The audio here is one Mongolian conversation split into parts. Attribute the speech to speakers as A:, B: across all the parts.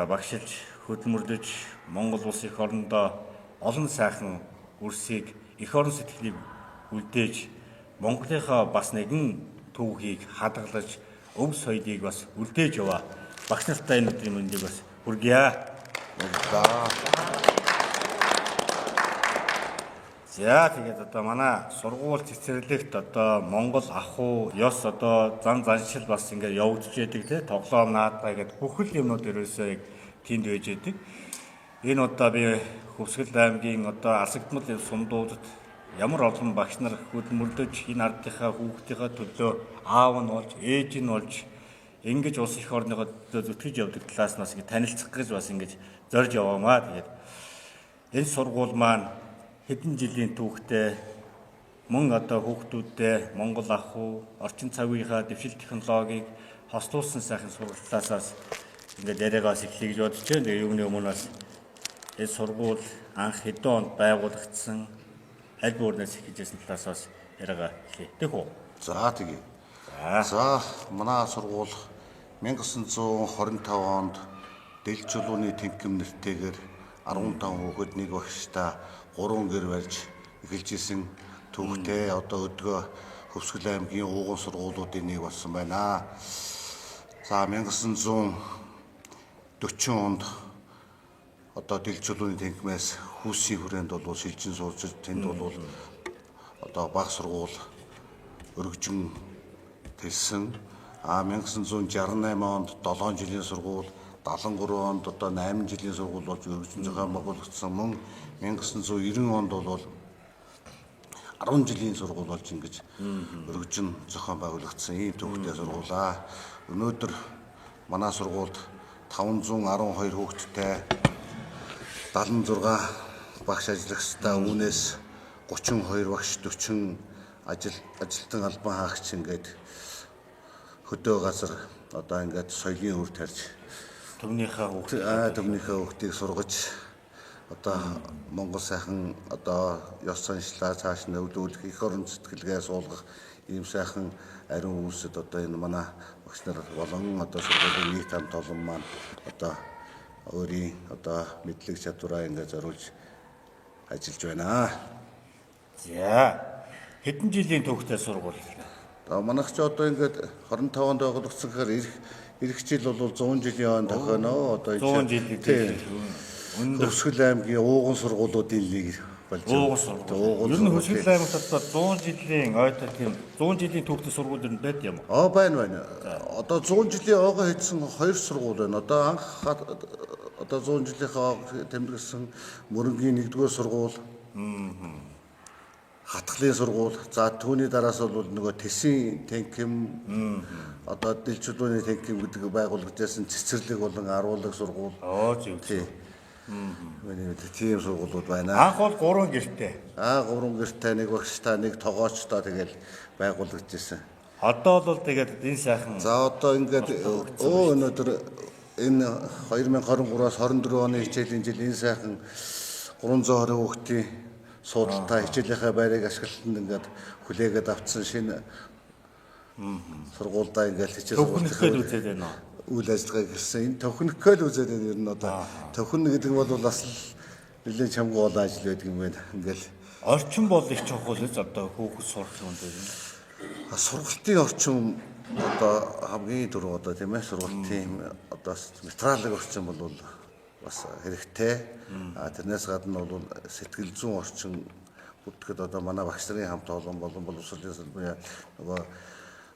A: одоо багшилж хөдөлмөрлөж Монгол улс эх орондоо олон сайхан үрсийг эх орон сэтгэлийг үлдээж Монголынхаа бас нэгэн түүхийг хадгалж өв соёлыг бас үлдээж яваа. Багш нартай энэ өдрийн мэндийг бас хүргье. За тэгээд одоо манай сургууль цэцэрлэгт одоо Монгол ахуй ёс одоо заншил бас ингээд явагдаж байдаг те тоглоом наадаа гэдэг бүхэл юмнууд ерөөсөө тэнд байж байдаг. Энэ удаа би Хөвсгөл аймгийн одоо Алсагдмал сумдуудад ямар олон багш нар хөдөлмөрлөж энэ ардынхаа хүүхдийнхээ төлөө аав нь болж ээж нь болж ингэж улс эх орныхоо төлөө зүтгэж явдаг талаас нас ингэ танилцах гэж бас ингэж зорж яваамаа. Тэгээд энэ сургууль маань хэдэн жилийн түүхтэй мөн одоо хүүхдүүдтэй Монгол ахуй орчин цагийнхаа дэвшил технологиг хослуулсан сайхан сургалтаасаас ингээд яриагаас эхлэе гэж бодож байна. Тэгээ юуны өмнө бас энэ сургууль анх хэдэн онд байгуулагдсан аль бүрнээс эхэлжсэн талаас бас яриагаа эхлэе. Тэгэх үү?
B: За тэгье. За манай сургууль 1925 онд Дэлж чулууны тэнхим нэртэйгээр 15 хүүхэд нэг багштай 3 гэр барьж эхэлж исэн түүхтэй одоо өдгөө Хөвсгөл аймгийн ууган сургуулиудын нэг болсон байна. За 1940 онд одоо Дэлж чулууны тэнхимээс хүүсийн хүрээнд бол шилжин суулж тэнд бол одоо баг сургууль өргөжин төлсөн. 1968 онд 7 жилийн сургууль, 73 онд одоо 8 жилийн сургууль болж өргөжин зохион байгуулагдсан. Мөн 1990 онд бол 10 жилийн сургууль болж ингэж өргөжин зохион байгуулагдсан ийм төвхтэй сургуулаа. Өнөөдөр манай сургуульд 512 хүүхэдтэй 76 багш ажиллагчтай үүнээс 32 багш 40 ажилтан албан хаагч ингээд хөдөө газар одоо ингээд соёлын үр тарьж
A: Төвнийхээ
B: хүүхдийг сургаж одоо Монгол сайхан одоо ёс заншлаа цааш нь өвлүүлэх эх орон сэтгэлгээ суулгах ийм сайхан ариун үйлсэд одоо энэ манай багш нар болон одоо сургуулийн нийт хамт олон маань одоо өөрийн одоо мэдлэг чадвараа ингээд зориулж ажиллаж байна.
A: За хэдэн жилийн түүхтэй сургууль?
B: Манайх ч одоо ингээд 25 онд байгуулагдсан гэхээр ирэх жил бол 100 жилийн он тохионоо одоо
A: 100 жилийн
B: Хөвсгөл аймгийн ууган сургуулиудын нэг болж
A: байна. Ер нь Хөвсгөл аймагт одоо 100 жилийн ойтой тийм 100 жилийн түүхтэй сургууль ер нь байд юм уу?
B: Байна. Одоо 100 жилийн ойгоо хийсэн 2 сургууль байна. Одоо анх одоо 100 жилийнхаа тэмдэглэсэн Мөрөнгийн 1-р сургууль. Хатгалын сургууль. За түүний дараас бол нөгөө Тэсийн тэнхим одоо Дэлж чулууны тэнхим гэдэг байгуулагдсан цэцэрлэг болон аруулаг сургууль.
A: Зөв.
B: Тийм сургуулиуд байна.
A: Анх бол 3 гэртэй.
B: 3 гэртэй нэг багштай нэг тоогоочтой тэгэл байгуулагдсан.
A: Одоо бол тэгээд энэ сайхан.
B: За одоо ингээд өнөөдөр энэ 2023-аас 24 оны хичээлийн жил энэ сайхан 320 хүүхдийн суудалтай хичээлийнхээ байрыг ашиглалтанд ингээд хүлээгээд авцсан шинэ сургуультай ингээд хичээл
A: сургууль үзээд байна.
B: Үйл ажиллагаа гэсэн энэ төвхнөхөө л үзээд байна. Ер нь одоо төвхөн гэдэг бол бас нэлээд чамгүй олон ажил байдаг юм байна. Ингээл
A: орчин бол их чухал л одоо хүүхэд сурах юм дээр.
B: Сургалтын орчин одоо хамгийн дөрөв одоо тийм ээ сургалтын одоо материалын орчин бол бас хэрэгтэй. Тэрнээс гадна бол сэтгэл зүйн орчин бүтгэхэд одоо манай багш нарын хамт олон боловсролын салбарын нөгөө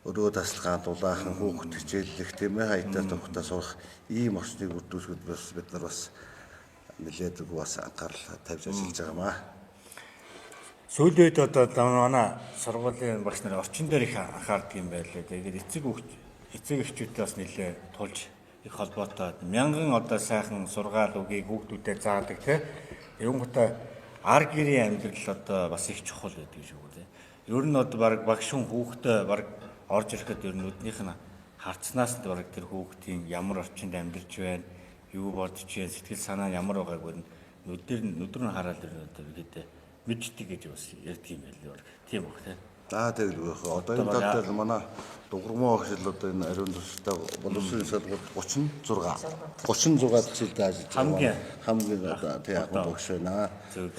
B: өрөө тасалгаан дулаахан хүүхэд хичээллэх тийм ээ хайтар төвхтөө сурах ийм орчныг бүрдүүлэхэд бас бид нар бас нэлээд бас анхаарал тавьж ажиллаж байгаамаа.
A: Сүүлийн үед одоо манай сургуулийн багш нар орчин дээр их анхаардаг юм байлээ. Тэгээд эцэг эхчүүдээ бас нэлээд тулж их холбоотой мянган одоо сайхан сургаал үгийг хүүхдүүдэд заадаг тийм. Юунгата ар гэрийн амьдрал одоо бас их чухал байдаг шүү дээ. Ер нь одоо баг багш хүн хүүхдээ баг орж ирэхэд ер нь нүднийх нь харцнаас л баг тэр хүүхдийн ямар орчинд амьдарч байна, юу бодож байна, сэтгэл санаа ямар байгааг нүдээр нь хараад ер нь одоо бид мэддэг гэж бас ярьдаг юм байлээ. Тийм баг тийм.
B: За тэгэлгүй. Одоо энэ талд манай дугурмаа багш л одоо энэ ариун тустай боловсролын салбарт 36 жилдээ ажиллаж байгаа. Хамгийн одоо тий агуу багш байна.
A: Зөв.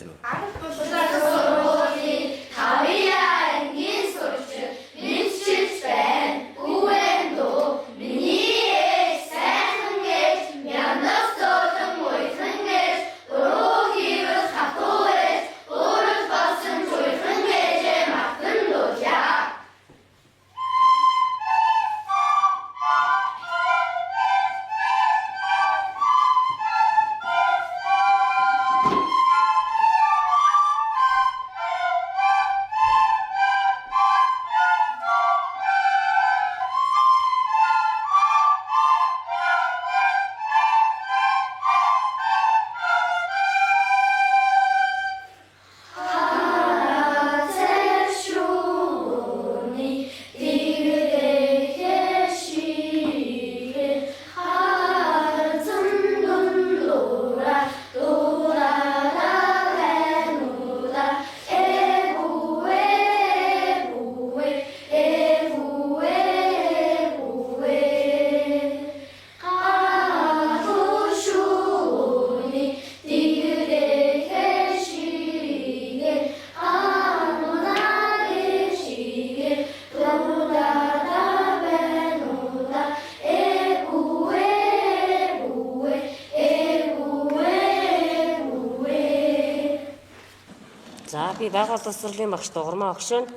C: За би байгаль боловсролын багш дугурмаа багш нь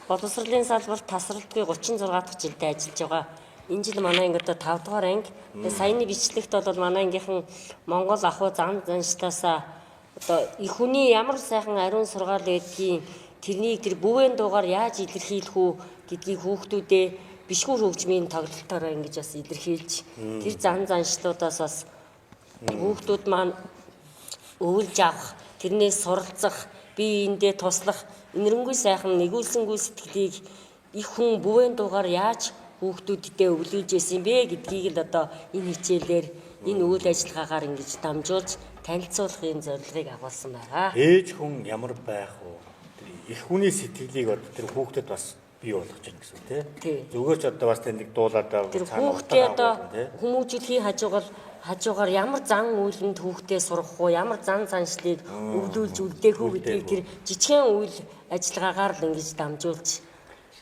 C: боловсролын салбарт тасралтгүй 36 дахь жилдээ ажиллаж байгаа. Энэ жил манай анги одоо 5 дугаар анги. Саяны бичлэгт бол манай ангийнхан Монгол ахуй зан заншлаасаа одоо их хүний ямар сайхан ариун сургаал байдгийг тэрний тэр бүвэн дуугаар яаж илэрхийлэх үү гэдгийг хүүхдүүдээ бишгүүр хөгжмийн тоглолтоор ингэж бас илэрхийлж тэр зан заншлуудаас бас хүүхдүүд маань өвлж авах, тэрнээс суралцах, бие биендээ туслах, инэрэнгүй сайхан нэгүүлсэнгүй сэтгэлийг их хүн бүвэн дуугаар яаж хүүхдүүддээ өвлүүлж ирсэн бэ гэдгийг л одоо энэ хичээлээр энэ үйл ажиллагаагаар ингэж дамжуулж танилцуулахын зорилгыг агуулсан байгаа.
A: Ээж хүн ямар байх вэ? Их хүний сэтгэлийг одоо тэр хүүхдэд бас бий болгож байна гэсэн үг тий. Зүгээр ч одоо бас тэнд дуулаад байгаа.
C: Тэр хүүхдээ одоо хүмүүжүүлэхийн хажуугаар ямар зан үйлэнд хүүхдээ сургах уу, ямар зан заншлыг өвлүүлж үлдээх үү гэдгийг тэр жижигхэн үйл ажиллагаагаар л ингэж дамжуулж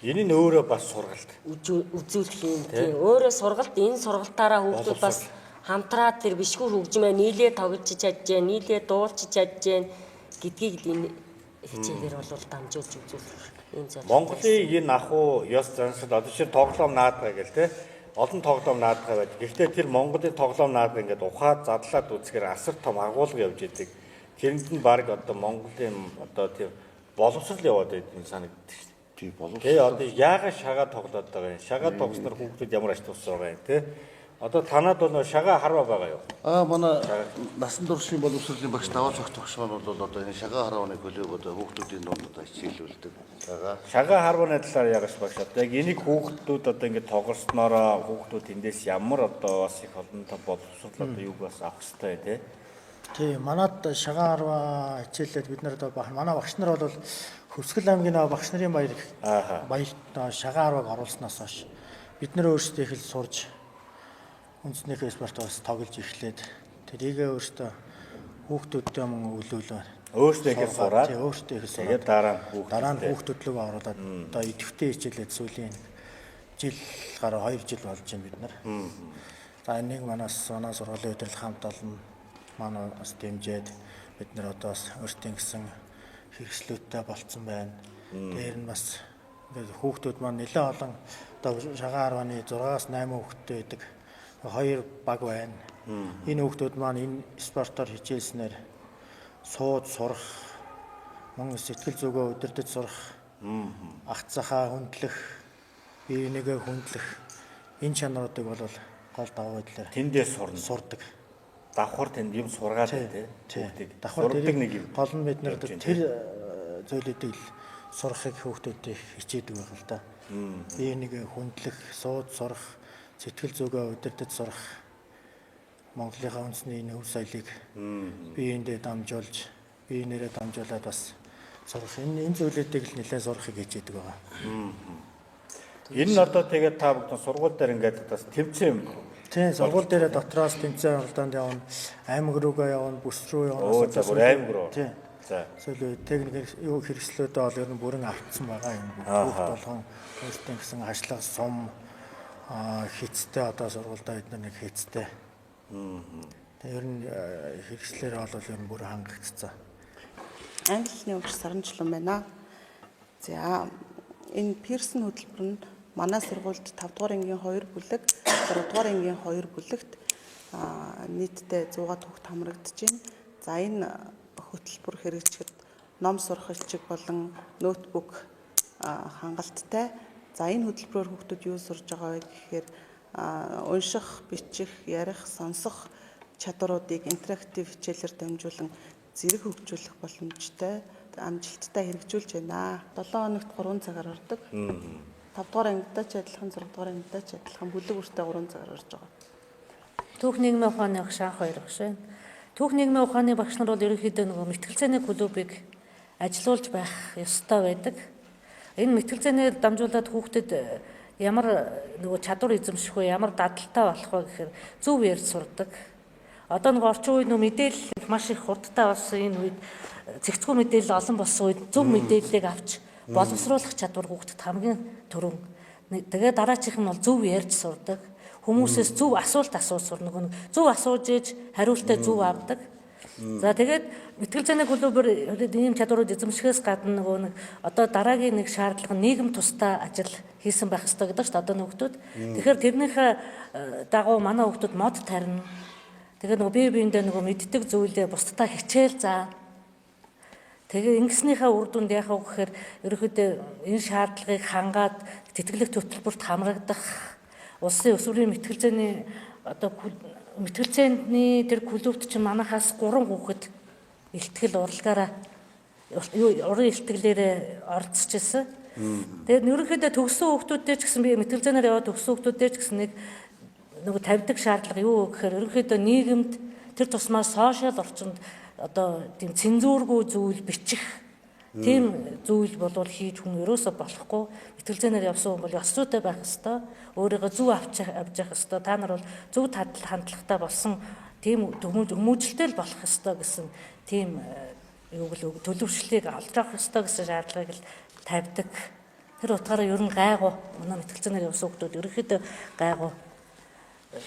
A: энэ нь өөрөө бас сургалт
C: үзүүлэх юм тийм. Өөрөө сургалт, энэ сургалтаараа хүүхдүүд бас хамтраад тэр бишгүүр хөгжмөө нийлээ тоглож чадж гэн, нийлээ дуулж чадж гэн гэдгийг л энэ хичээлээр бол дамжуулж үзүүлэх юм зөв.
A: Монголын энэ ахуй ёс заншил одоо чинь тоглоом наадгаа гэл те олон тоглоом наадгаа байдаг. Гэхдээ тэр Монголын тоглоом наадгаа ингээд ухаад задлаад үзэхээр асар том агуулга явж идэг. Тэрэнд нь баг одоо Монголын одоо тэр боловсрол яваад байдгийг санагддаг шүү дээ.
B: Тий боловсрол.
A: Тэгээ одоо яагаад шагаа тоглоод байгаа юм? Шагаа тогсноор хүүхдүүд ямар ач тус байгаа юм те? Одоо танад бол шагаа харва байгаа юу?
B: Манай насан туршийн боловсролын багш даваа цогт багш маань бол одоо энэ шагаа харааны хөлөөг одоо хүүхдүүдийн дунд одоо хичээлүүлдэг.
A: Шагаа харваны талаар ягаш багш. Одоо яг энийг хүүхдүүд одоо ингэ тоглоснороо хүүхдүүд эндээс ямар одоо бас их олонтой боловсрол одоо юг бас авах хэрэгтэй тий.
D: Тий, манад шагаа харва хичээлээд бид нар одоо манай багш нар бол Хөвсгөл аймгийн багш нарын баярт шагаа харваг оруулснаас хойш бид нар өөрсдөө их л сурж үндснийхээ спортоос тоглож эхлээд тэрийгээ өөртөө хүүхдүүдтэй мөн өвлүүлээ.
A: Өөртөө их сураад
D: өөртөө их сураад
A: тэгээд дараа нь
D: хүүхдүүд рүү оруулаад одоо идэвхтэй хичээлээд сүүлийн жил гаруй 2 жил болж байна бид нар. За энийг манай сургуулийн удирдлага хамт олон манай бас дэмжиж бид нар одоо бас өөртөө гэсэн хэрэгслүүдтэй болцсон байна. Дээр нь бас ингээд хүүхдүүд маань нэлээд олон одоо шагаа харваны 6-8 хүүхэдтэй байдаг. 2 баг байна. Энэ хүүхдүүд маань энэ спортоор хичээлснээр сууд сурах, мөн сэтгэл зүгөө удирдах сурах, ах цахаа хүндлэх, бие бинийгээ хүндлэх энэ чанаруудыг бол гол давуу байдлаар
A: тэндээс
D: сурдаг.
A: Давхар тэнд юм сургаад тий.
D: Давхар тэрийг нэг юм. Гол нь бид нар тэр зүйлүүдийг сурахыг хүүхдүүдэд хичээдэг байх л да. Бие бинийгээ хүндлэх, сууд сурах, сэтгэл зүгөө удирдах сурах, Монголынхаа үндэсний энэ өв соёлыг биеиндээ дамжуулж, биенээрээ дамжуулаад бас сурах энэ зүйлүүдийг л нэлээд сурахыг хийж идэг байгаа.
A: Энэ нь одоо тэгээд та бүгд сургууль дээр ингээд бас тэмцээн юм.
D: Тийм сургууль дээр дотроос тэмцээн оролдоонд явна, аймаг руугаа явна, бүс рүү явна.
A: За бүр аймаг руу.
D: Тийм.
A: За.
D: Сүүлийн техник юу хэрэгслүүдээ бол ер нь бүрэн автсан байгаа юм. Хүүхд болгон өөртөө гэсэн ажлах сум хийцтэй одоо сургуультай бид нэг хийцтэй. Тэгээ ер нь хэрэгслэр бол ер нь бүр хангагдсан.
E: Англи хэлний өвч Саранчлан байна. За энэ Пирсон хөтөлбөр нь манай сургуульд 5 дугаар ангийн 2 бүлэг, 6 дугаар ангийн 2 бүлэгт нийтдээ 100-аад хүүхэд хамрагдаж байна. За энэ хөтөлбөр хэрэгжихэд ном сурах элчиг болон ноутбук хангалттай. За энэ хөтөлбөрөөр хүүхдүүд юу сурж байгаа вэ гэхээр унших, бичих, ярих, сонсох чадваруудыг интерактив хичээлээр дамжуулан зэрэг хөгжүүлэх боломжтой, амжилттай хэрэгжүүлж байна. 7 хоногт 3 цагаар ордог. 5 дугаар ангидаа ч адилхан, 6 дугаар ангидаа ч адилхан бүлэг бүртээ 3 цагаар орж байгаа.
F: Түүх нийгмийн ухааны багш анх хоёр багш байна. Түүх нийгмийн ухааны багш нар бол ерөнхийдөө нөгөө мэтгэлцээний клубыг ажилуулж байх ёстой байдаг. Энэ мэтгэлцээнээр дамжуулаад хүүхдэд ямар нөгөө чадвар эзэмших вэ, ямар дадалтай болох вэ гэхээр зөв ярьж сурдаг. Одоо нэг орчин үед мэдээлэл маш их хурдтай болсон энэ үед цэгцгүй мэдээлэл олон болсон үед зөв мэдээллийг авч боловсруулах чадвар хүүхдэд хамгийн түрүүн. Тэгээд дараачих нь бол зөв ярьж сурдаг. Хүмүүсээс зөв асуулт асуух нэг зөв асууж ээж хариултаа зөв авдаг. За тэгээд мэтгэлцээний клубээр ийм чадварууд эзэмшихээс гадна нөгөө нэг одоо дараагийн нэг шаардлага нийгэм тусдаа ажил хийсэн байх ёстой гэдэг шүү дээ одоо нөхдүүд. Тэгэхээр тэрнийхээ дагуу манай хүүхдүүд мод тарина. Тэгээд нөгөө бие биендээ нөгөө мэддэг зүйлээ бусдаа хичээл заа. Тэгээ ингэснийхээ үр дүнд яах вэ гэхээр ерөөхдөө энэ шаардлагыг хангаад тэтгэлэг хөтөлбөрт хамрагдах улсын өсвөрийн мэтгэлцээний одоо мэтгэлцээний тэр клубт чинь манайхаас 3 хүүхэд ихтгэл урлагаараа уран ихтгэлээрээ орцож ирсэн. Тэгээд ерөнхийдөө төгссөн хүүхдүүдтэй ч гэсэн би мэтгэлцээнээр яваад төгссөн хүүхдүүдтэй ч гэсэн нэг тавьдаг шаардлага юу гэхээр ерөнхийдөө нийгэмд тэр тусмаа сошиал орчинд одоо тийм цензуургүй зүйл бичих тийм зүйл болвол хийж хүн ерөөсө болохгүй. Мэтгэлцээнээр явсан хүн бол ёс зүйтэй байх ёстой. Өөрийгөө зөв авч явах ёстой. Та нар бол зөв хандлагатай болсон тийм хүмүүжлтэй л болох ёстой гэсэн тийм төлөвшлийг олж авах ёстой гэсэн шаардлагыг л тавьдаг. Тэр утгаараа ер нь гайгүй манай мэтгэлцээнээр явсан хүмүүс ерөнхийдөө гайгүй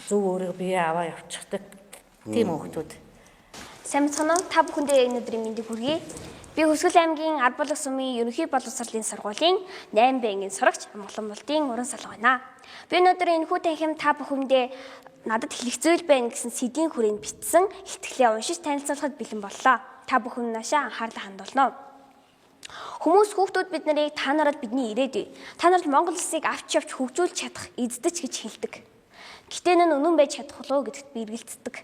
F: зөв өөрийгөө бие аваа явчихдаг тийм хүмүүс.
G: Сайн мэцхан уу, та бүхэндээ энэ өдрийн мэндийг хүргэе. Би Хүсгэл аймгийн Арбулга сумын ерөнхий боловсролын сургуулийн 8 Б ангийн сурагч Амгалан Булдын уран салга байна. Би өнөөдөр энэхүү танхим та бүхэндээ надад хэлэхцүүл байна гэсэн сэдвийн хүрээнд бичсэн ихтгэлээ уншиж танилцуулахад бэлэн боллоо. Та бүхэн наашаа анхаарлаа хандуулно. Хүмүүс хүүхдүүд бид нарыг та нараад бидний ирээдүй. Та нарт Монгол улсыг авч явж хөгжүүлж чадах эздэч гэж хэлдэг. Гэтэ энэ үнэн байж чадах болов гэдэгт би эргэлздэг.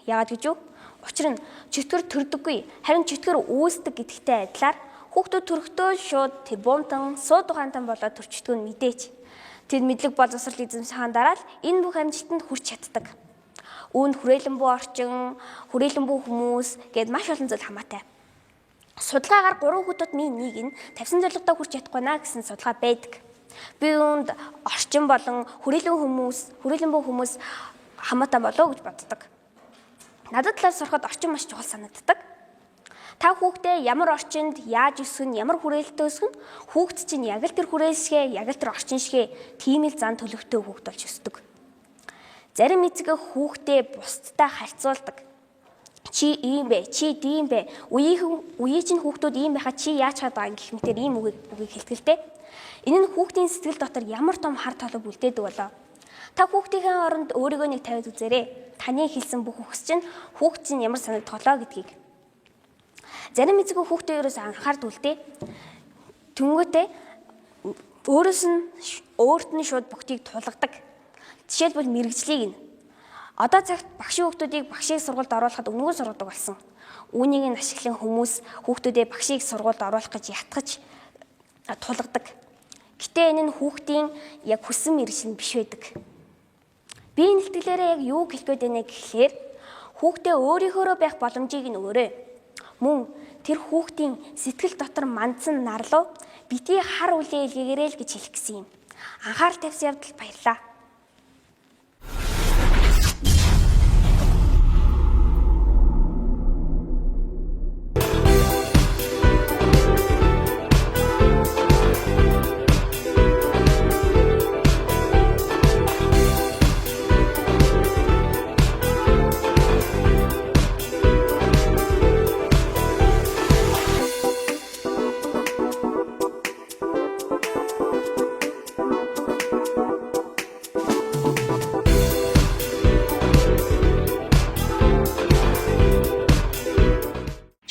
G: Яагаад гэж юу? Учир нь чөтгөр төрдөггүй, харин чөтгөр үүсдэг гэдэгтэй адилаар хүүхдүүд төрөхдөө шууд тэр буумтан, сууд ухаантан болоод төрчдөг нь мэдээч. Тэр мэдлэг боловсрол эзэмшихаан дараа л энэ бүх амжилтанд хүрч чаддаг. Үүнд хүрээлэн буу орчин, хүрээлэн буу хүмүүс гээд маш олон зүйл хамаатай. Судалгаагаар 3 хүүхэд минь нэг нь тавьсан зорилгодоо хүрч чадахгүй наа гэсэн судалгаа байдаг. Би үүнд орчин болон хүрээлэн буу хүмүүс хамаатай болов гэж боддог. Надад талаар сурахад орчин маш чухал санагддаг. Та хүүхдээ ямар орчинд яаж өсгөх нь, ямар хүрээлэлтэй өсгөх нь хүүхд чинь яг л тэр хүрээлшгээ, яг л тэр орчин шигээ тийм л зан төлөвтэй хүүхд болж өсдөг. Зарим эцэг хүүхдээ бусдтай харьцуулдаг. Чи ийм бэ, чи тийм бэ. Үеийн чинь хүүхдүүд ийм байхад чи яаж чад байгаа гэх мэтэр ийм үгийг хэлтгэлтэй. Энэ нь хүүхдийн сэтгэл дотор ямар том хар толгой бүлдээдэг болоо. Та хүүхдийн оронд өөрийгөө нэг тавиад үзээрэй. Таны хэлсэн бүх үгс чинь хүүхд чинь ямар санагдголоо гэдгийг. Зарим эцэг хүүхдээ ерөөс анхаард үлдээ. Тэнгүүтээ өөрт нь шууд бүгдийг тулгадаг. Жишээлбэл мэрэгжлийг нь. Одоо цагт багшийн хүүхдүүдийг багшийг сургуульд оруулахад өнгөө сургадаг болсон. Үүнийг нь ашиглан хүмүүс хүүхдүүдээ багшийг сургуульд оруулах гэж ятгаж тулгадаг. Гэтэ энэ нь хүүхдийн яг хүссэн мэргэжил биш байдаг. Би энэ нэлтгэлээрээ яг юу хэлэх гээд байна гэхээр хүүхдээ өөрийнхөө байх боломжийг нь өгөөрэй. Мөн тэр хүүхдийн сэтгэл дотор мандсан нарлуу битгий хар үлийн илгээгээрэй л гэж хэлэх гэсэн юм. Анхаарал тавьсан явдал баярлалаа.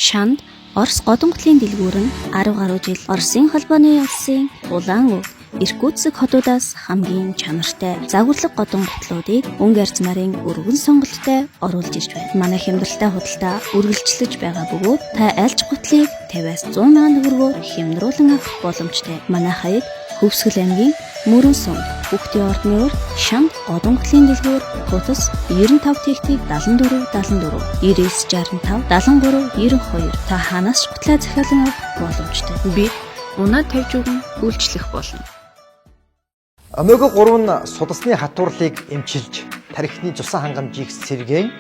H: Шанд Орос Годон гутлын дэлгүүр нь 10 гаруй жил Оросын холбооны улсын Улаан өв Иркутск хотуудаас хамгийн чанартай загварлаг годон гутлуудыг өнгө арзмарын өргөн сонголттой оруулж ирж байна. Манай хямдралтай худалдаа үргэлжлэж байгаа бөгөөд та альж гутлыг 50-аас 100 мянган төгрөгөөр хямдруулан авах боломжтой. Манай хаяг Хөвсгөл аймгийн Мөрөн сунд Хүүхдийн ордны өр Шанд Годон гутлын дэлгүүр Хотос 95 тэгтиг 74 74 9965 73 92 та ханаас ч гутлаа захиалан авах боломжтой.
I: Би унаа тавьж өгөн үйлчлэх болно.
J: Омега 3 нь судасны хатуурлыг эмчилж, тархины цусан хангамжийг сэргээн,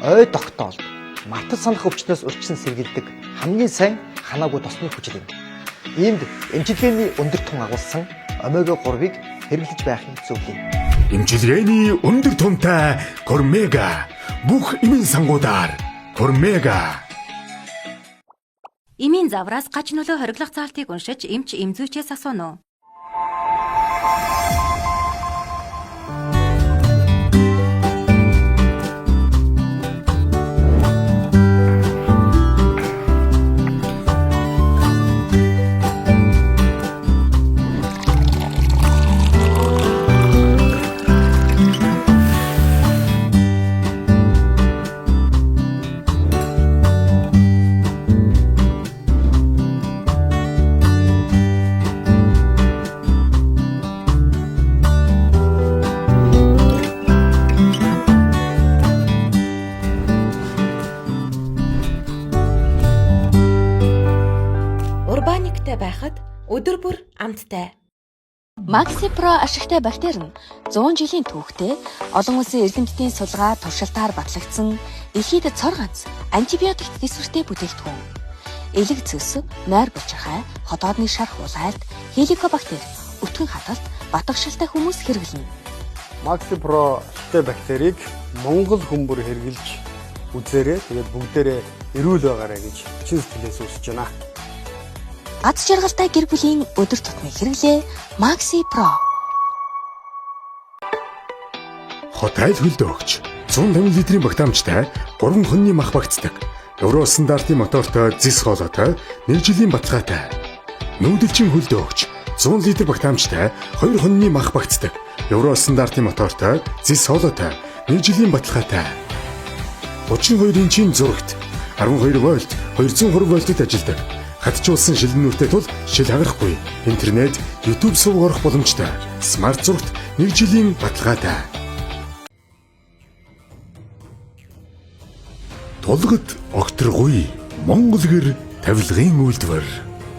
J: ой тогтоолд, мартаж санах өвчнөөс урьдчилан сэргийлдэг хамгийн сайн ханаагүй тосны хүчил юм. Иймд эмчилгээний өндөр тун агуулсан омега 3-ыг хэрэглэж байхын зөвлөе.
K: Эмчилгээний өндөр тунтай Кормега бүх эмийн сангуудаар Кормега.
L: Эмийн завраас гач нөлөө хориглох заалтыг уншиж эмч эмзүүчээс асууно. Байхад өдөр бүр амттай.
H: Maxi Pro ашигтай бактери нь 100 жилийн түүхтэй олон улсын эрдэмтдийн сулгаа туршилтаар батлагдсан дэлхийд цор ганц антибиотик дэвсгэртэй бүтээгдэхүүн. Элэг цэс, нойр булчирхай, хотоодны шарх улайлт, хеликобактери, өтгөн хадгалт, батгшилтай хүмүүс хэрэглэнэ.
M: Maxi Pro ашигтай бактерийг Монгол хүмүүр хэрэглэж үзээрэй. Тэгээд бүгдээрээ эрүүл байгаарай гэж чин сэтгэлээс хүсэж байна.
H: Аз жаргалтай гэр бүлийн өдөр тутмын хэрэглээ Maxi Pro.
K: Хот айл хөлдөөгч 150 литрийн багтаамжтай 3 хоньны мах багтдаг. Евро стандартын мотортой зис хоолойтой 1 жилийн баталгаатай. Нүүдэлчин хөлдөөгч 100 литр багтаамжтай 2 хоньны мах багтдаг. Евро стандартын мотортой зис хоолойтой 1 жилийн баталгаатай. 32 инчийн зурагт 12 вольт 220 вольтод ажилладаг. Хатжуулсан шилнүүртэй тул шил хагарахгүй. Интернет, YouTube сувг орох боломжтой. Смарт зурагт 1 жилийн баталгаатай. Тулгад огторгүй Монгол гэр тавилгын үйлдвэр.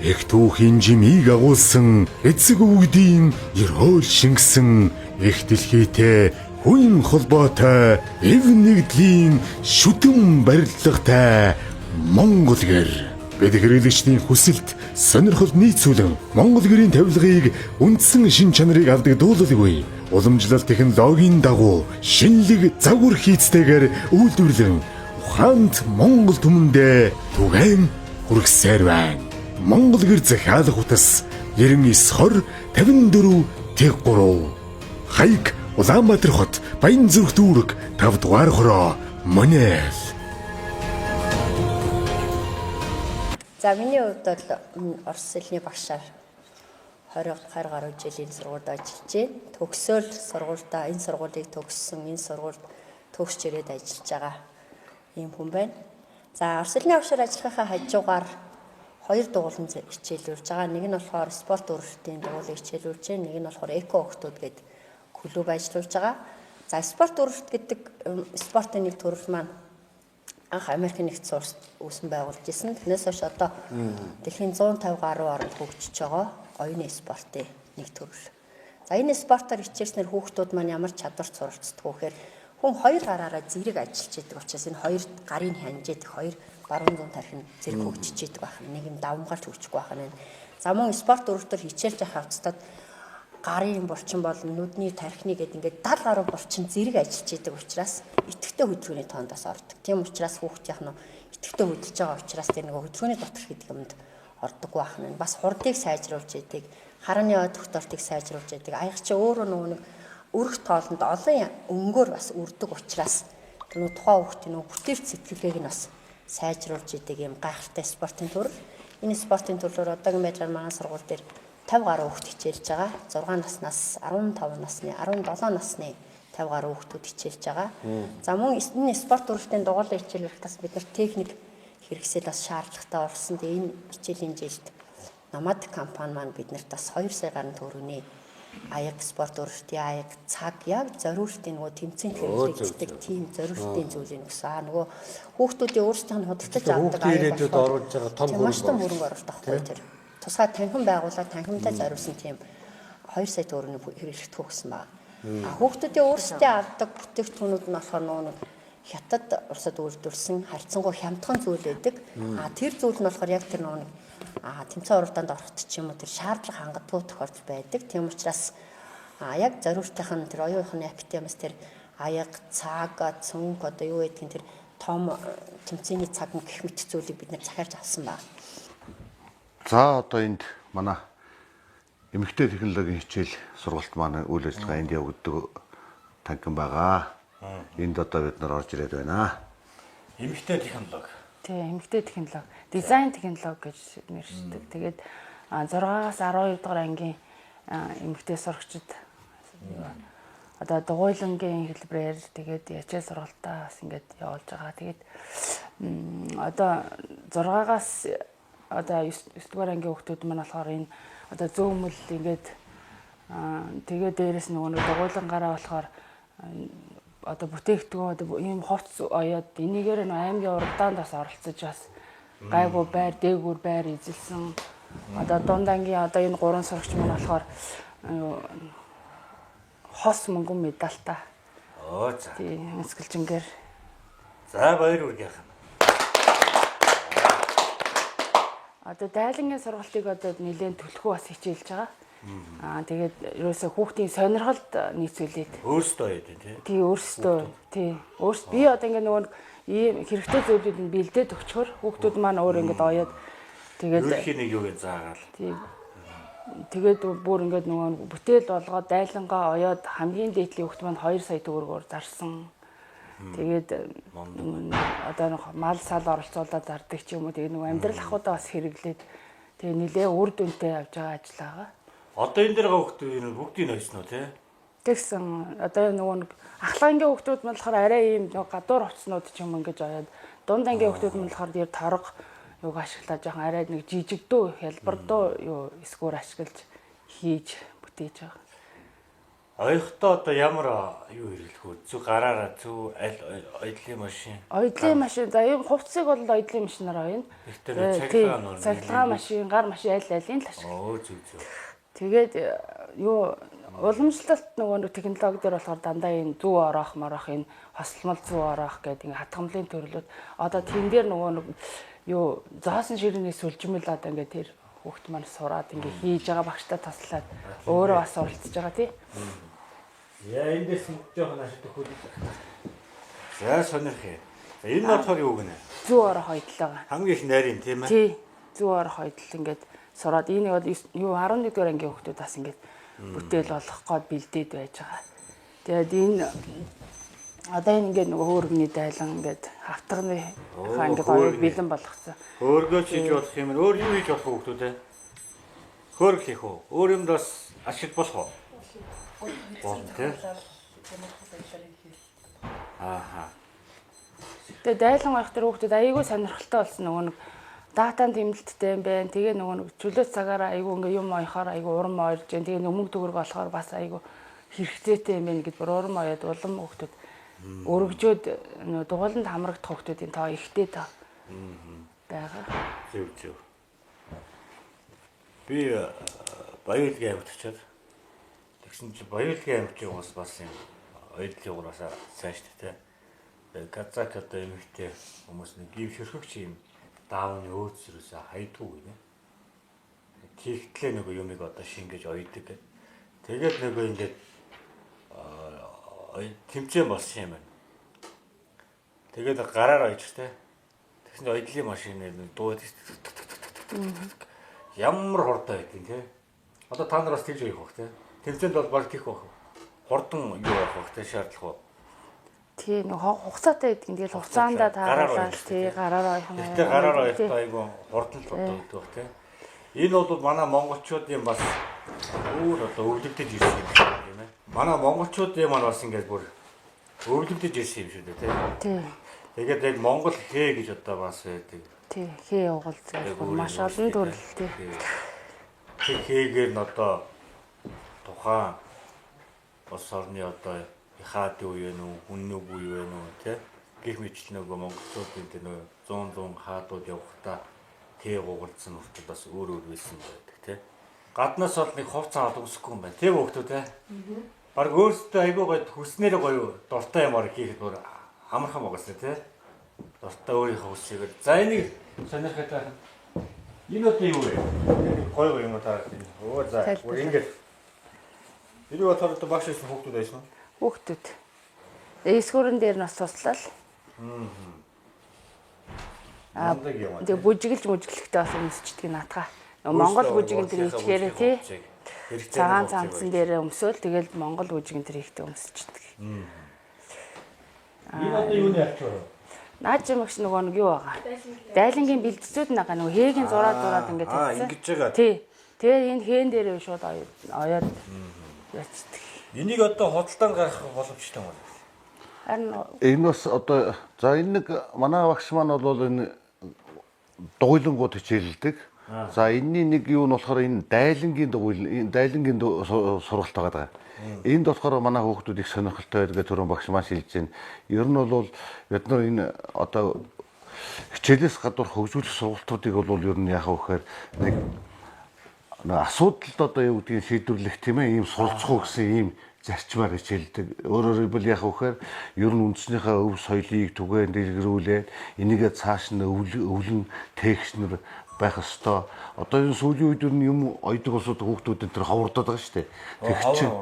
K: Их түүхийн жимийг агуулсан эцэг өвгдийн ерөөл шингэсэн их дэлхийтэй хүн холбоотой эв нэгдлийн шүтэн барилгатай Монгол гэр. Бид хэрэглэгчдийн хүсэлт, сонирхолд нийцүүлэн Монгол гэрийн тавилгыг үндсэн шин чанарыг алдагдуулалгүй. Уламжлалт технологийн дагуу шинэлэг загвар хийцтэйгээр үйлдвэрлэн ухаанд Монгол түмэндээ түгээн хүргэсээр байна. Монгол гэр захиалах утас 9920 54 Тэг3. Хаяг Улаанбаатар хот, Баян зүрх дүүрэг 5 дугаар хороо Монэл.
C: За миний хувьд бол Орос хэлний багшаар 20 гаруй жилийн сургуульд ажиллаж байна. Төгсөөл сургуультай энэ сургуулийг төгссөн, энэ сургуульд төгсч ирээд ажиллаж байгаа ийм хүн байна. За Орос хэлний багшаар ажиллахаа хажуугаар 2 дугуулан хичээлүүлж байгаа. Нэг нь болохоор спорт үргэлжлэлтийн дугуулыг хичээлүүлж байна. Нэг нь болохоор эко охтууд гэдэг клуб ажиллуулж байгаа. За спорт үргэлжлэлт гэдэг спортын нэг төрөл маань анх Америкийн нэгдсэн улсад үүсэн байгуулж исэн. Тэрнээс хойш одоо дэлхийн 150 гаруй оронд хөгжиж байгаа оюуны спортын нэг төрөл. За энэ спортоор хичээснээр хүүхдүүд маань ямар чадварт суралцдаг вэ гэхээр хүн хоёр гараараа зэрэг ажиллаж идэг учраас энэ хоёр гарын хянжээд хоёр баруун зүүн тархин зэрэг хөгжиж идэг байх. Нэг юм давмгарч хөгжихгүй байх нь. За мөн спорт өрөвдөр хичээлж явах хавцад гарын булчин болон нүдний тархины гэдэг ингээд 70 гаруй булчин зэрэг ажиллаж идэг учраас идэвхтэй хөдөлгөөний тоондоос ордог. Тийм учраас хүүхдийнх нь идэвхтэй хөдөлж байгаа учраас тэр нэг хөдөлгөөний доторх гэдэг юмд ордог байх нь. Бас хурдыг сайжруулж идэг, харааны ой тогтоолтыг сайжруулж идэг. Аяг чи өөрөө нэг өрх тоолонд олон өнгөөр бас үрдэг учраас тэр тухайн хүүхдийн бүтээвч сэтгэлгээг нь бас сайжруулж идэг юм гайхалтай спортын төрөл. Энэ спортын төрлөөр одоогийн байдлаар манай сургууль дээр 50 гаруй хүүхд хичээлж байгаа. 6 наснаас 15 насны, 17 насны 50 гаруй хүүхдүүд хичээлж байгаа. За мөн энэ спорт төрөлтийн дугуйлан хичээлээр бас бид нар техник хэрэгсэл бас шаардлагатай орсон. Тэгээ энэ хичээлийн жилд Намад компани маань биднэрт бас 2 сая гаруй төгрөгийн аяг спорт өрөлтийн аяг цаг яг зориултын нөгөө тэмцээнд хэрэглэгддэг тийм зориултын зүйлийг өгсөн. Нөгөө хүүхдүүдийн өөрсдийнх нь худалдаж авдаг аяг
A: оруулж байгаа том
C: хөрөнгө оруулалт авахгүй тэр. Тусгай танхим байгуулаад танхимдаа зориулсан тийм 2 сая төгрөгийн хэрэглэгдэх өгсөн байна. Хүүхдүүдийн өөрсдөө авдаг бүтээгдэхүүнүүд нь болохоор нөгөө хятад улсад үйлдвэрлэсэн харьцангуй хямдхан зүйл байдаг. Тэр зүйл нь болохоор яг тэр нөгөө тэмцээн уралдаанд орохт ч юм уу тэр шаардлага хангалтгүй тохиолдол байдаг. Тийм учраас яг зориултынх нь тэр оюуны академиас тэр аяг, цаг, цүнх одоо юу гэдгийг тэр том тэмцээний цаг гэх мэт зүйлийг бид нэр захиалж авсан байна.
B: За одоо энд манай эмэгтэй технологийн хичээл сургалт маань үйл ажиллагаа энд явагддаг танхим байгаа. Энд одоо бид нар орж ирээд байна.
A: Эмэгтэй технологи.
N: Тийм, эмэгтэй технологи, дизайн технологи гэж нэршдэг. Тэгээд 6-аас 12 дугаар ангийн эмэгтэй сурагчид одоо дугуйлангийн хэлбэрээр тэгээд ячаа сургалтаа бас ингээд явуулж байгаа. Тэгээд одоо 6-аас одоо 9 дугаар ангийн хүүхдүүд маань болохоор энэ одоо зөөмөл ингээд тэгээд дээрэс нөгөө дугуйлангаараа болохоор одоо бүтээгдэхүүн одоо ийм хувцс оёод энийгээр нь аймгийн уралдаанд бас оролцож бас гайгүй байр дээгүүр байр эзэлсэн одоо дундангийн одоо энэ 3 сурагч маань болохоор хос мөнгөн медальтай.
A: За.
N: Тийм хэсгэлжингээр.
A: За баяр үргийнх нь.
N: Одоо дайлангийн сургалтыг одоо нэлээд төлхөө бас хичээлж байгаа. Тэгээд ерөөсөө хүүхдийн сонирхолд нийцүүлээд
A: өөрсдөө яадаг тийм.
N: Тий өөрсдөө тий. Өөрсдөө би одоо ингээ нөгөө ийм хэрэгтэй зүйлүүд нь бэлдээд өгчхөр хүүхдүүд маань өөр ингээд оёод тэгээд
A: ерөнхий нэг юу гэж заагаал.
N: Тий. Тэгээд бүр ингээд нөгөө бүтээл болгоод дайлангаа оёод хамгийн дээдлийн хүүхд маань 2 сая төгрөгөөр зарсан. Тэгээд одоо мал сал оролцуулаад зардаг ч юм уу тэгээд нөгөө амьдрал ахуйдаа бас хэрэглээд тэгээд нэлээ үр дүнтэй явж байгаа ажил байгаа.
A: Одоо энэ дээр хүүхдүүд бүгдийг нойсон уу тий?
N: Тэгсэн одоо нөгөө ахлагангийн хүүхдүүд маань болохоор арай ийм гадуур хувцснууд ч юм ингэж оёод дунд ангийн хүүхдүүд маань болохоор дээр торго юуг ашиглаж байгаа арай нэг жижигдүү хялбардуу юу эсгүүр ашиглаж хийж бүтээж байгаа.
A: Оёхдоо одоо ямар юу хэрэглэх вэ? Зүг гараараа зүг оёдлын машин.
N: Оёдлын машин за ийм хувцсыг бол оёдлын машинаар оёно. Цахилгаан машин, гар машин аль-алийн л ашиглах.
A: Зүг.
N: Тэгээд юу уламжлалт нөгөө технологи дээр болохоор дандаа энэ зүү ороох морох энэ хослмол зүү ороох гэдэг ингээ хатгамлын төрлүүд одоо тэн дээр нөгөө юу зоосон ширээний сүлжмэл одоо ингээ тэр хүүхд маань сураад ингээ хийж байгаа багштай таслаад өөрөө бас оролцож байгаа тий.
A: Яа эндээс жоохон ашигтай хөл. За сонирх юм. Энэ болохоор юу гэнэ?
N: Зүү ороох ойдлоо.
A: Хамгийн их найрын тийм ээ.
N: Тий. Зүү ороох ойдл ингээ сураад энэ бол юу 11 дугаар ангийн хүүхдүүд бас ингээд бүтээл болох гээд бэлдээд байж байгаа. Тэгээд энэ одоо энэ ингээд нөгөө хөөргөний дайлан ингээд хавтганы ингээд оёд бэлэн болгоцсон.
A: Хөөргөө хийж болох юм өөр юу хийж болох хүүхдүүд ээ? Хөөрг хийх үү? Өөр юмд бас ашиг болох уу? Болно тий.
N: Тэгээд дайлан байх тэр хүүхдүүд аягүй сонирхолтой болсон нөгөө нэг датан тэмдэлттэй юм байна. Тэгээ нөгөө чөлөөт цагаараа айгүй ингээ юм оёхоор айгүй урам ойрж जैन. Тэгээ мөнгө төгрөг болохоор бас айгүй хэрэгцээтэй юм байна гэд бүр урам оёд улам хүүхдүүд Өргөжөөд дугууланд хамрагдах хүмүүсийн тоо ихтэй тоо байгаа.
A: Зөв. Би Баялгийн аймагт очиод тэгсэн чи Баялгийн аймагын бас юм ойдлын ураасаа сайн шүү дээ. Казак одоо эмэгтэй хүмүүс нэг гів хөрхөгч юм даавны өөц юусаа хайдгүй гинэ. Тэгтлээ нөгөө юмыг одоо шингээж ойдаг. Тэгээд нөгөө ингээд тэмцээн болсон юм байна. Тэгээд гараар ойж штэ. Тэгсэн чинь ойдлын машины дууд ямар хурдан байдیں۔ Тэ. Одоо та нар бас тэгж явах бах тэ. Тэмцээнд бол баг тийх бах. Хурдан юу явах бах тэ шаардлага.
N: Тий нэг хугацаатай гэдэг. Тэгэл хугацаандаа тааруулаад тий гараар ойх юм.
A: Тэгтээ гараар ойхдоо айгүй хурдан л одоо гэдэг бах тэ. Энэ бол манай монголчуудын бас өөр одоо өвлөгдөж ирсэн юм шиг юм ээ. Манай монголчуудын маань бас ингээд бүр өвлөгдөж ирсэн юм шүү дээ тий. Тэгээд яг Монгол хээ гэж одоо бас байдаг.
N: Тий, хээ угалц гэж маш олон төрөл тий.
A: Хээгээр нь одоо тухайн улс орны одоо хаад үе вэ нүү, хүннүг үе вэ нүү тий. Гэх мэт нөгөө монголчуудын тэр нөгөө 100 хаадууд явахдаа хээ угалцсан хүртэл бас өөр байсан байдаг тий. Гаднаас бол нэг хувцас аваад өсөхгүй юм байна. Тийм хөөхдөө тий. Бараг өөрсдөө айгүй гоё хүснээр гоё дуртай юмар хийхэд бүр амархан байгаас тий. Дуртай өөрийнхөө хүсэйгээр. За энийг сонирхоод байна. Энэ одоо юу вэ? Гоё юм таарах юм. Оо за. Ингээд. Энэ утгаар одоо багш байсан хүүхдүүд байсан уу?
N: Хүүхдүүд. Эсгүүрэн дээр нас туслал. Тэгээ бүжиглж мүжиглэхтэй бас өмсчихдээ наатгаа. Монгол бүжигэн тэр ичгээрээ тий. Цагаан цамцсан дээр өмсөөл тэгэл Монгол бүжигэн тэр ихтэй өмсчихдээ.
A: Энэ одоо юуны арч вэ?
N: Наад жимэгч нөгөө нэг юу байгаа. Дайлангийн бэлдцүүд байгаа нөгөө хээгийн зураад ингээд
A: тавьсан. Ингэж байгаа.
N: Тий. Тэгээ энэ хээн дээр шууд оёод яцдаг.
A: Энийг одоо худалдан гарах боломжтой юм байна.
N: Харин
B: Энэ бас одоо за энэ нэг манай багш маань бол энэ дугуйлангууд хичээлдэг. За энэний нэг юу нь болохоор энэ дайлангийн сургалт байгаа. Энд болохоор манай хүүхдүүд их сонирхолтой байдаг төрөн багш маань шилжиж байна. Ер нь бол бид нар энэ одоо хичээлээс гадуур хөгжүүлэх сургалтуудыг бол ер нь яах вэ гэхээр нэг асуудалд одоо юу гэдгийг шийдвэрлэх тийм ээ ийм суралцах гэсэн ийм зарчмаар хичээлдэг. Өөрөөр хэлбэл яах вэ гэхээр ер нь үндэснийхээ өв соёлыг түгээн дэлгэрүүлээд энийгээ цааш нь өвлөн тээгчнэр байх ёстой. Одоо энэ сүүлийн үед юм ойдог улсууд хүүхдүүд энэ хавардаад байгаа шүү дээ. Тэгэх чинь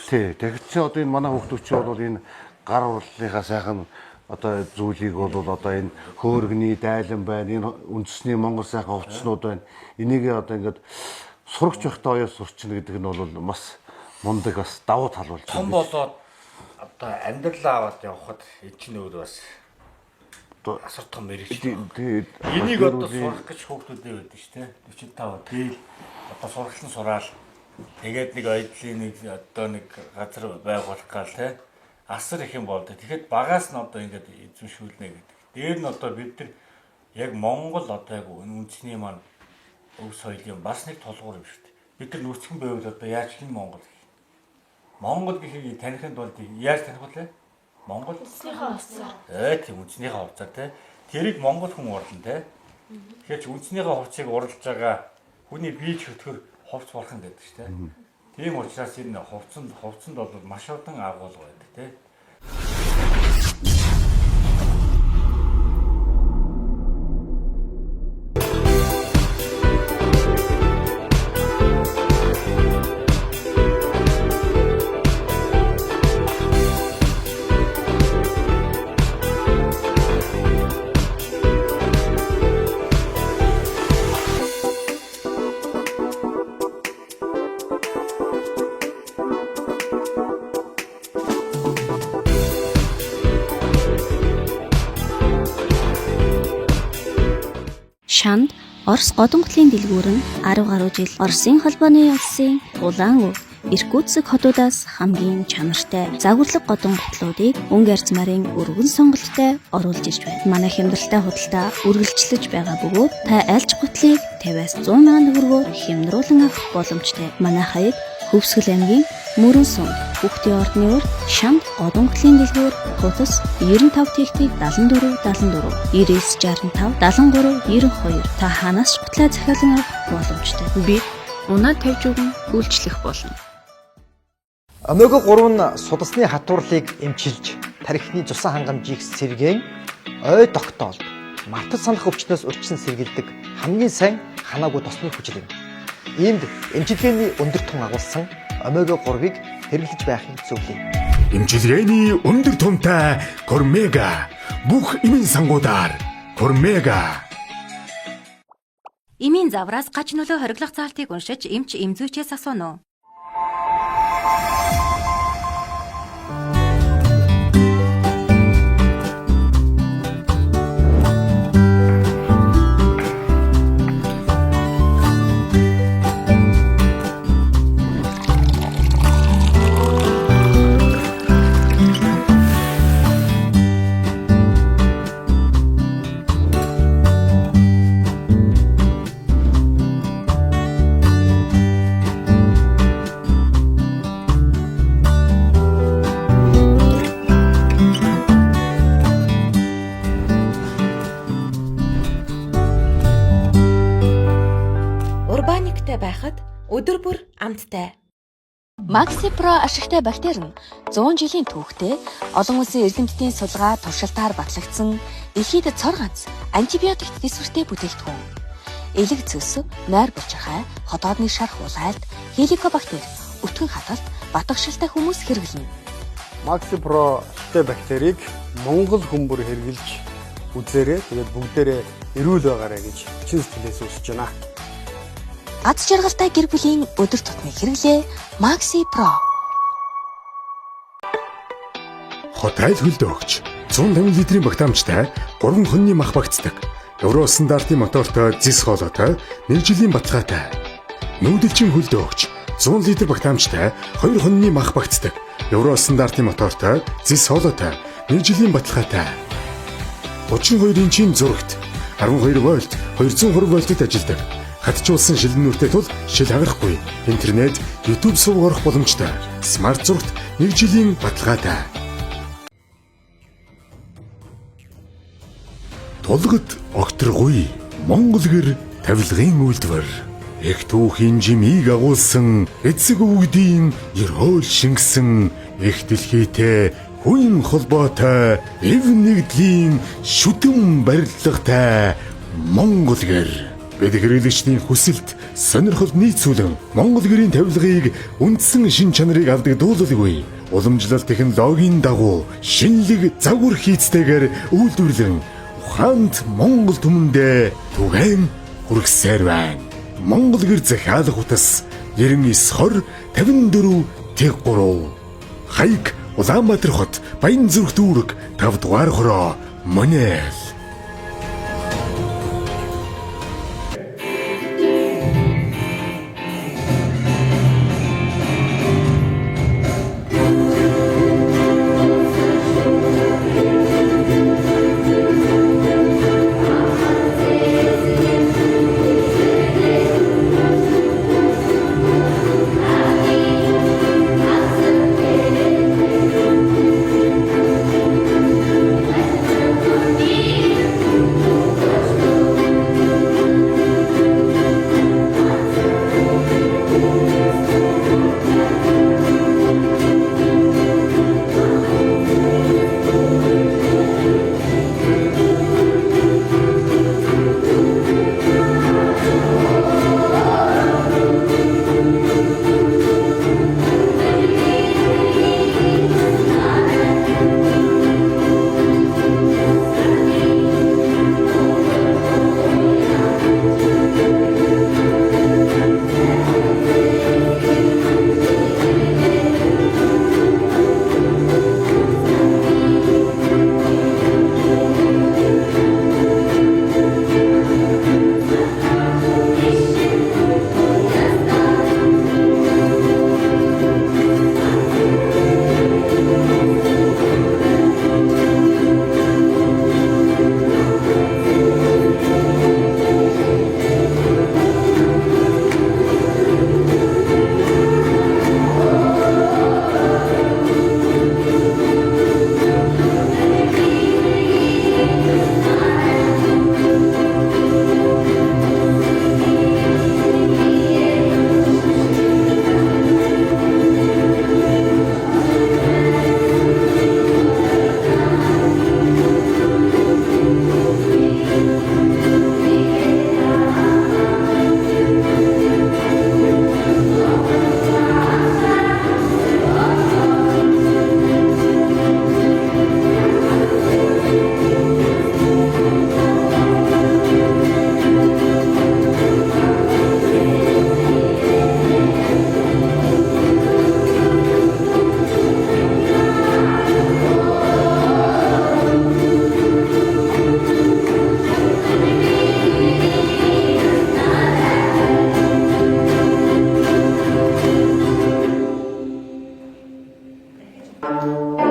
B: тий, тэгэх чинь одоо энэ манай хүүхдүүд чинь бол энэ гар урлалынхаа сайхан одоо зүйлийг бол одоо энэ хөөргөний дайлан байна. Энэ үндэсний Монгол сайхан хувцснууд байна. Энийг одоо ингээд сурагч байхдаа оёо сурчна гэдэг нь бол бас мундаг бас давуу тал болж
A: байна. Том болоод одоо амьдралаа аваад явхад чинь өөр бас асар том мэрэгч. Энийг одоо сурах гэж хүүхдүүдээ байдаг шүү дээ. 45 дээл одоо сургалтын сураал. Тэгээд нэг ойдлын нэг одоо нэг газар байгуулах гал те асар их юм болдог. Тэгэхэд багаас нь одоо ингээд эзэмшүүлнэ гэдэг. Дээр нь одоо бид нар яг Монгол одоо яг үндэсний маань өв соёлын бас нэг тулгуур юм шүү дээ. Бид нар нүцгэн байвал одоо яаж хин Монгол гэх. Монгол гэхийг танихын тулд яаж таних вэ? Монгол үндэснийхээ хувцаар. Тийм үндэснийхээ хувцаар те. Тэрийг Монгол хүн урлан те. Тэгэхээр ч үндэснийхээ хувцыг уралж байгаа хүний бие чөтгөр хувц болох нь гэдэг шүү дээ. Тийм учраас энэ хувцанд бол маш удаан агуулга байдаг те.
H: Шанд Орос годонглын дэлгүүр нь 10 гаруй жил Оросын холбооны улсын Улаан өв, Иркутск хотуудаас хамгийн чанартай загварлаг годонглуудыг өнгө арзмарын өргөн сонголттой оруулж ирж байна. Манай хямдралтай худалдаа үргэлжлэж байгаа бөгөөд та альж гутлыг 50-аас 100 сая төгрөгөөр хямдруулан авах боломжтой. Манай хаяг Хөвсгөл аймгийн Мөрөн сум. Хүүхдийн ордны урд Шанд Годонготлын дэлгүүр хуудас 95 тэгтээ 74 74 9965 73 92 та ханаас ч батлаа захиалан авах боломжтой.
I: Бид унаа тавьж өгөн үйлчлэх болно.
J: Омега 3 нь судасны хатуурлыг эмчилж, тархины цусан хангамжийг сэргээн, ой тогтоолд, мартаж санах өвчнөөс урьдчилан сэргийлдэг хамгийн сайн ханаагүй тосны хүчил юм. Иймд эмчилгээний өндөр тун агуулсан омега 3-ыг хэрэглэж байхыг зөвлөе.
K: Эмчилгээний өндөр тунтай Кормега бүх эмийн сангуудаар Кормега.
L: Эмийн завраас гач нөлөө хориглох заалтыг уншиж эмч эмзүүчээс асууно.
O: Урбаниктай байхад өдөр бүр амттай.
H: Maxi Pro ашигтай бактери нь 100 жилийн түүхтэй олон улсын эрдэмтдийн судалгаа туршилтаар батлагдсан дэлхийд цор ганц антибиотик дэвсгэртэй бүтээгдэхүүн. Элэг цөс, нойр булчирхай, хотоодны шарх улайлт, хеликобактер, өтгөн хаталт, батгшилтай хүмүүс хэрэглэнэ.
M: Maxi Pro ашигтай бактерийг Монгол хүмүүр хэрэглэж үзээрэй. Тэгээд бүгдээрээ эрүүл байгаарай гэж чин сэтгэлээс хүсэж байна.
H: Аз жаргалтай гэр бүлийн өдөр тутмын хэрэглээ Maxi Pro.
K: Хот айл хөлдөөгч 150 литрийн багтаамжтай 3 хоньны мах багтдаг. Евро стандартын мотортой зис хоолойтой 1 жилийн баталгаатай. Нүүдэлчин хөлдөөгч 100 литр багтаамжтай 2 хоньны мах багтдаг. Евро стандартын мотортой зис хоолойтой 1 жилийн баталгаатай. 32 инчийн зурагт 12 вольт 220 вольтод ажилладаг. Хатжуулсан шилнүүртэй тул шил хагарахгүй. Интернет, YouTube сувг орох боломжтой. Смарт зурагт 1 жилийн баталгаатай. Тулгад огторгүй Монгол гэр тавилгын үйлдвэр. Их түүхийн жимийг агуулсан эцэг өвгдийн ерөөл шингэсэн их дэлхийтэй хүн холбоотой эв нэгдлийн шүтэн барилгатай Монгол гэр. Бид хэрэглэгчдийн хүсэлт, сонирхолд нийцүүлэн Монгол гэрийн тавилгыг үндсэн шин чанарыг авдагдуулалгүй. Уламжлалт технологийн дагуу шинэлэг загвар хийцтэйгээр үйлдвэрлэн ухаанд Монгол түмэндээ түгээн хүргэсээр байна. Монгол гэр захиалах утас 9920 54 Тэг3. Хаяг Улаанбаатар хот Баян зүрх дүүрэг 5 дугаар хороо Монэл.
P: Yeah.
G: байна.